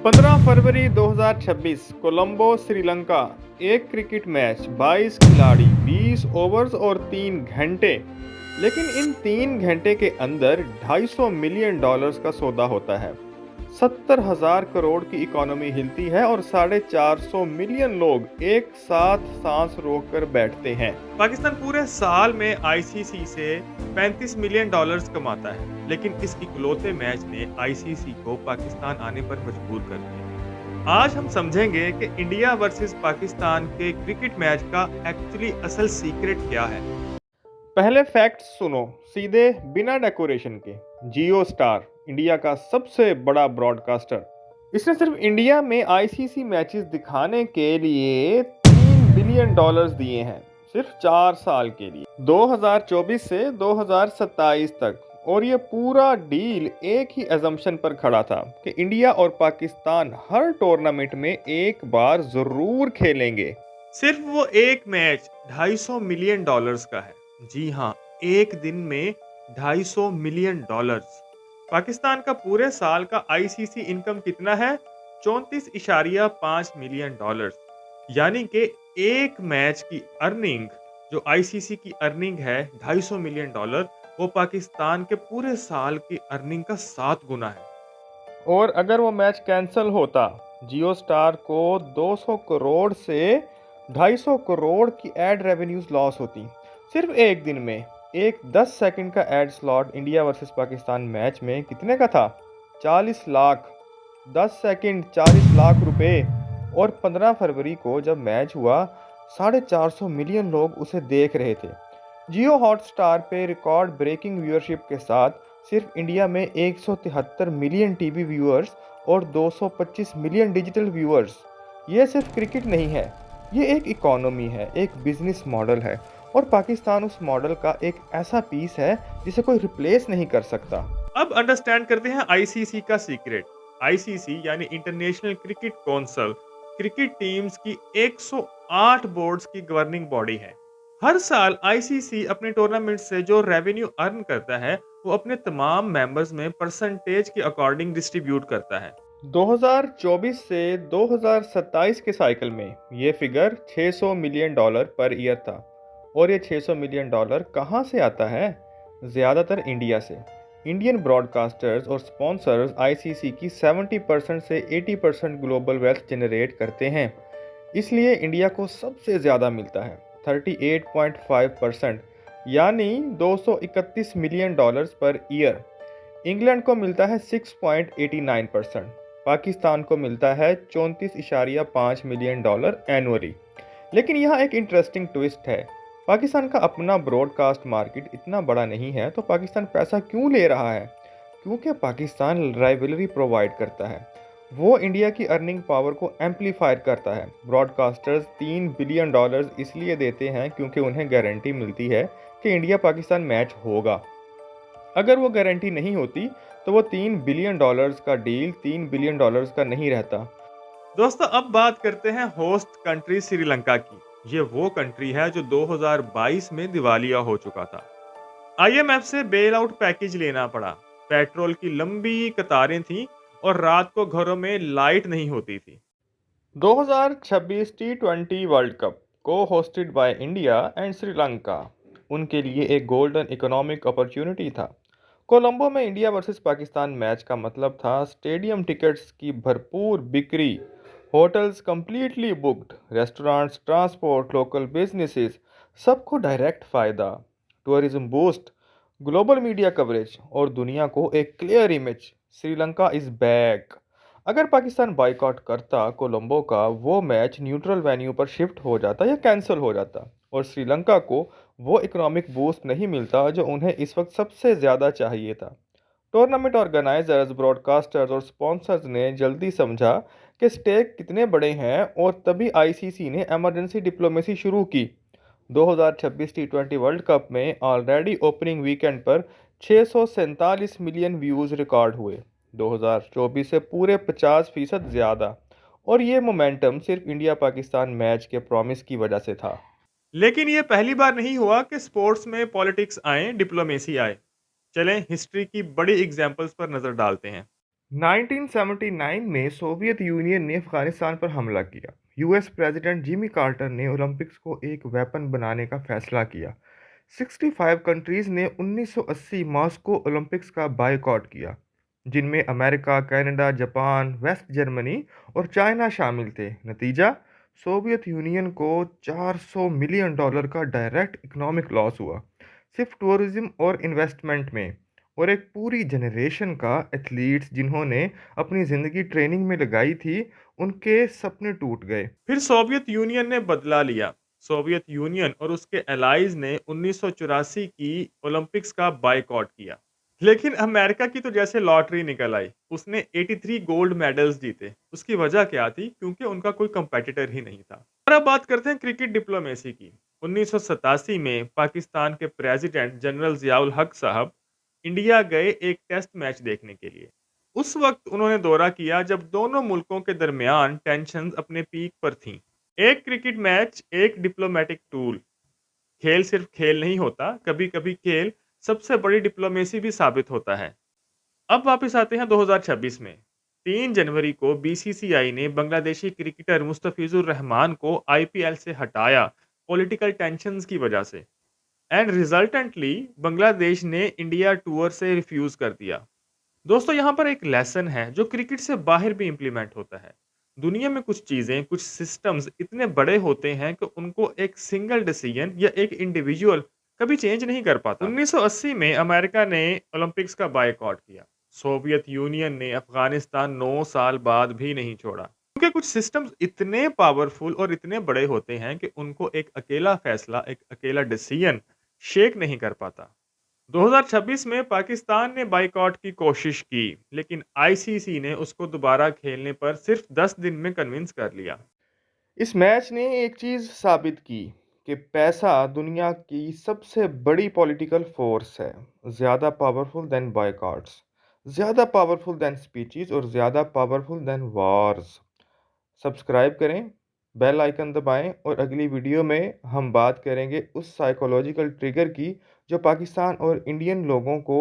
15 फरवरी 2026 कोलंबो श्रीलंका। एक cricket match, 22 खिलाड़ी, 20 overs और 3 घंटे। लेकिन इन 3 घंटे के अंदर $250 मिलियन का सौदा होता है। 70,000 करोड़ की इकोनॉमी हिलती है और 450 मिलियन लोग एक साथ सांस रोककर बैठते हैं। पाकिस्तान पूरे साल में आईसीसी से $35 मिलियन कमाता है, लेकिन इस इकलौते मैच ने आईसीसी को पाकिस्तान आने पर मजबूर कर दिया। आज हम समझेंगे कि इंडिया वर्सेस पाकिस्तान के क्रिकेट मैच का एक्चुअली असल सीक्रेट क्या है। पहले फैक्ट्स सुनो, सीधे बिना डेकोरेशन के। जियो स्टार, इंडिया का सबसे बड़ा ब्रॉडकास्टर, इसने सिर्फ इंडिया में आईसीसी मैचेस दिखाने के लिए $3 बिलियन दिए हैं, सिर्फ 4 साल के लिए, 2024 से 2027 तक। और ये पूरा डील एक ही एजम्पशन पर खड़ा था कि इंडिया और पाकिस्तान हर टूर्नामेंट में एक बार जरूर खेलेंगे। सिर्फ वो एक मैच $250 मिलियन का है। जी हाँ, एक दिन में $250 मिलियन। पाकिस्तान का पूरे साल का आईसीसी इनकम कितना है? $34.5 मिलियन। यानी कि एक मैच की अर्निंग, जो आईसीसी की अर्निंग है $250 मिलियन, वो पाकिस्तान के पूरे साल की अर्निंग का 7 गुना है। और अगर वो मैच कैंसिल होता, जियो स्टार को 200 करोड़ से 250 करोड़ की एड रेवेन्यूज लॉस होती, सिर्फ एक दिन में। एक 10 सेकंड का ad slot India versus Pakistan match में कितने का था? 40 लाख। 10 सेकंड, 40 लाख रुपए। और 15 फरवरी को जब मैच हुआ, 450 मिलियन लोग उसे देख रहे थे। जियो हॉटस्टार पे रिकॉर्ड ब्रेकिंग व्यूअरशिप के साथ सिर्फ इंडिया में 173 मिलियन टीवी व्यूअर्स और 225 मिलियन डिजिटल व्यूअर्स। ये सिर्फ क्रिकेट नहीं है, ये एक इकोनॉमी है, एक बिजनेस मॉडल है। और पाकिस्तान उस मॉडल का एक ऐसा पीस है जिसे कोई रिप्लेस नहीं कर सकता। अब अंडरस्टैंड करते हैं आईसीसी का सीक्रेट। आईसीसी यानी international cricket council cricket teams की 108 बोर्ड्स की गवर्निंग बॉडी है। हर साल आईसीसी अपने टूर्नामेंट से जो रेवेन्यू अर्न करता है, वो अपने तमाम मेंबर्स में परसेंटेज के अकॉर्डिंग डिस्ट्रीब्यूट करता है। 2024 से 2027 के साइकिल में ये फिगर $600 मिलियन पर ईयर था। और ये $600 मिलियन कहाँ से आता है? ज़्यादातर इंडिया से। इंडियन ब्रॉडकास्टर्स और स्पॉन्सर्स आईसीसी की 70% से 80% ग्लोबल वेल्थ जनरेट करते हैं। इसलिए इंडिया को सबसे ज़्यादा मिलता है, 38.5%, यानी $231 मिलियन पर ईयर। इंग्लैंड को मिलता है 6.89%। पाकिस्तान को मिलता है $34.5 मिलियन एनुअली। लेकिन यहाँ एक इंटरेस्टिंग ट्विस्ट है। पाकिस्तान का अपना ब्रॉडकास्ट मार्केट इतना बड़ा नहीं है, तो पाकिस्तान पैसा क्यों ले रहा है? क्योंकि पाकिस्तान राइवलरी प्रोवाइड करता है। वो इंडिया की अर्निंग पावर को एम्पलीफायर करता है। ब्रॉडकास्टर्स $3 बिलियन इसलिए देते हैं क्योंकि उन्हें गारंटी मिलती है कि इंडिया पाकिस्तान मैच होगा। अगर वो गारंटी नहीं होती तो वो $3 बिलियन का डील $3 बिलियन का नहीं रहता। दोस्तों, अब बात करते हैं होस्ट कंट्री श्रीलंका की। ये वो कंट्री है जो 2022 में दिवालिया हो चुका था। आईएमएफ से बेल आउट पैकेज लेना पड़ा। पेट्रोल की लंबी कतारें थीं और रात को घरों में लाइट नहीं होती थी। 2026 T20 वर्ल्ड कप को hosted by India and Sri Lanka उनके लिए एक गोल्डन इकोनॉमिक अपॉर्चुनिटी था। कोलंबो में इंडिया वर्सेस पाकिस्तान मैच का मतलब था स्टेडियम टिकट्स की भरपूर बिक्री, hotels completely booked, restaurants, transport, local businesses, सबको डायरेक्ट फ़ायदा, tourism boost, global media coverage और दुनिया को एक clear image, Sri Lanka is back. अगर पाकिस्तान बाइकआउट करता कोलंबो का, वो मैच न्यूट्रल वेन्यू पर शिफ्ट हो जाता या कैंसिल हो जाता, और श्रीलंका को वो इकोनॉमिक बूस्ट नहीं मिलता जो उन्हें इस वक्त सबसे ज़्यादा चाहिए था। टूर्नामेंट ऑर्गेनाइजर्स, ब्रॉडकास्टर्स और स्पॉन्सर्स ने जल्दी समझा कि स्टेक कितने बड़े हैं, और तभी आईसीसी ने इमरजेंसी डिप्लोमेसी शुरू की। 2026 T20 वर्ल्ड कप में ऑलरेडी ओपनिंग वीकेंड पर 647 मिलियन व्यूज़ रिकॉर्ड हुए, 2024 से पूरे 50% ज़्यादा। और ये मोमेंटम सिर्फ इंडिया पाकिस्तान मैच के प्रॉमिस की वजह से था। लेकिन ये पहली बार नहीं हुआ कि स्पोर्ट्स में पॉलिटिक्स आए, डिप्लोमेसी आए। चलें हिस्ट्री की बड़ी एग्जाम्पल्स पर नजर डालते हैं। 1979 में सोवियत यूनियन ने अफगानिस्तान पर हमला किया। यूएस प्रेसिडेंट जिमी कार्टर ने ओलंपिक्स को एक वेपन बनाने का फैसला किया। 65 कंट्रीज ने 1980 मॉस्को ओलंपिक्स का बायकॉट किया, जिनमें America, Canada, Japan, West Germany और चाइना शामिल थे। नतीजा, सोवियत यूनियन को $400 मिलियन का डायरेक्ट इकोनॉमिक लॉस हुआ, सिर्फ टूरिज्म और इन्वेस्टमेंट में। और एक पूरी जनरेशन का एथलीट्स जिन्होंने अपनी ज़िंदगी ट्रेनिंग में लगाई थी, उनके सपने टूट गए। फिर सोवियत यूनियन ने बदला लिया। सोवियत यूनियन और उसके एलाइज ने 1984 की ओलंपिक्स का बायकॉट किया। लेकिन अमेरिका की तो जैसे लॉटरी निकल आई, उसने 83 गोल्ड मेडल्स जीते। उसकी वजह क्या थी? क्योंकि उनका कोई कंपेटिटर ही नहीं था। और अब बात करते हैं क्रिकेट डिप्लोमेसी की। 1987 में पाकिस्तान के प्रेसिडेंट जनरल जियाउल हक साहब इंडिया गए एक टेस्ट मैच देखने के लिए। उस वक्त उन्होंने दौरा किया जब दोनों मुल्कों के दरमियान टेंशन्स अपने पीक पर थीं। एक क्रिकेट मैच एक डिप्लोमेटिक टूल। खेल सिर्फ खेल नहीं होता, कभी कभी खेल सबसे बड़ी डिप्लोमेसी भी साबित होता है। अब वापस आते हैं 2026 में। 3 जनवरी को बीसीसीआई ने बांग्लादेशी क्रिकेटर मुस्तफिजुर रहमान को आईपीएल से हटाया, पॉलिटिकल टेंशन्स की वजह से। एंड रिजल्टेंटली बांग्लादेश ने इंडिया टूर से रिफ्यूज कर दिया। दोस्तों, यहाँ पर एक लेसन है जो क्रिकेट से बाहर भी इम्प्लीमेंट होता है। दुनिया में कुछ चीज़ें, कुछ सिस्टम्स इतने बड़े होते हैं कि उनको एक सिंगल डिसीजन या एक इंडिविजुअल कभी चेंज नहीं कर पाता। 1980 में अमेरिका ने ओलंपिक्स का बायकॉट किया। सोवियत यूनियन ने अफगानिस्तान 9 साल बाद भी नहीं छोड़ा, क्योंकि कुछ सिस्टम्स इतने पावरफुल और इतने बड़े होते हैं कि उनको एक अकेला फैसला, एक अकेला डिसीजन शेक नहीं कर पाता। 2026 में पाकिस्तान ने बाइकॉट की कोशिश की, लेकिन आईसीसी ने उसको दोबारा खेलने पर सिर्फ 10 दिन में कन्विंस कर लिया। इस मैच ने एक चीज़ साबित की कि पैसा दुनिया की सबसे बड़ी पॉलिटिकल फोर्स है, ज़्यादा पावरफुल देन बॉयकॉट्स, ज़्यादा पावरफुल देन स्पीचेस और ज़्यादा पावरफुल देन वॉर्स। सब्सक्राइब करें, बेल आइकन दबाएं और अगली वीडियो में हम बात करेंगे उस साइकोलॉजिकल ट्रिगर की जो पाकिस्तान और इंडियन लोगों को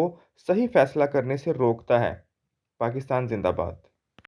सही फैसला करने से रोकता है। पाकिस्तान जिंदाबाद।